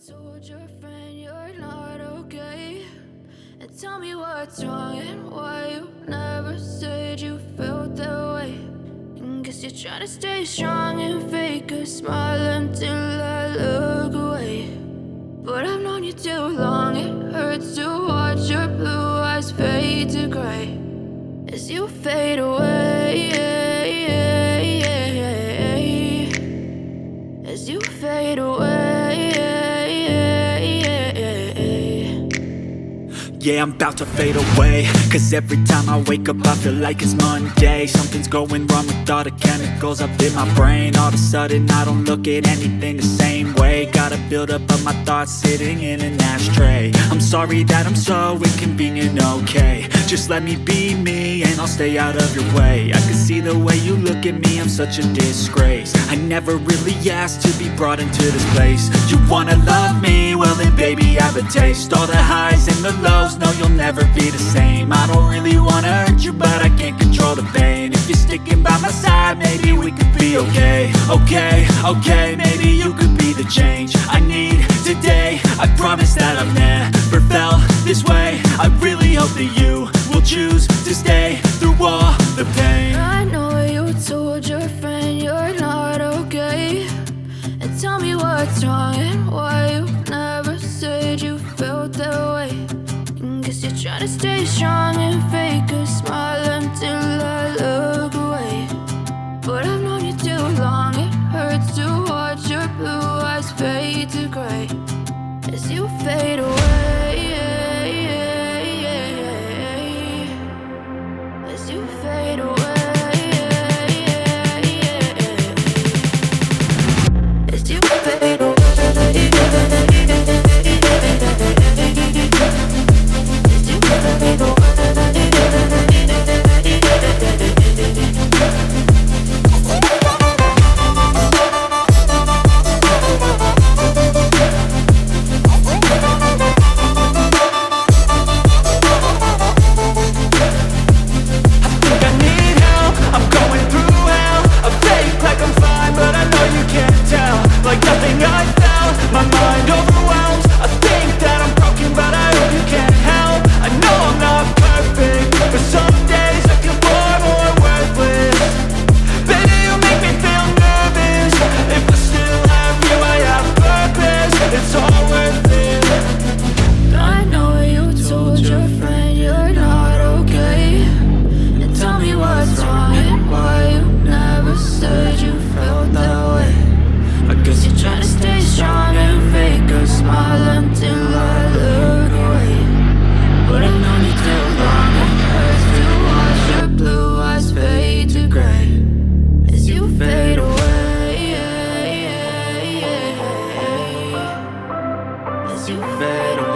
told your friend you're not okay, and tell me what's wrong and why you never said you felt that way. And guess you're trying to stay strong and fake a smile until I look away. But I've known you too long, it hurts to watch your blue eyes fade to gray as you fade away, as you fade away. Yeah, I'm about to fade away, cause every time I wake up I feel like it's Monday. Something's going wrong with all the chemicals up in my brain. All of a sudden I don't look at anything the same way. Gotta build up of my thoughts sitting in an ashtray. I'm sorry that I'm so inconvenient, okay. Just let me be me and I'll stay out of your way. I can see the way you look at me, I'm such a disgrace. I never really asked to be brought into this place. You wanna love me? Well then baby I have a taste. All the highs and the lows, no you'll never be the same. I don't really wanna hurt you but I can't control the pain. If you're sticking by my side maybe we could be okay. Okay, maybe you could be the change I need today. I promise that I've never felt this way. I really hope that you will choose to stay through all the pain. I know you told your friend you're not okay, and tell me what's wrong and why you never said you felt that way. And guess you're trying to stay strong and fake a smile until I look away. But I've known you too long, it hurts to watch your blue eyes fade to gray as you fade away, as you fade away, as you fade away. You fade away.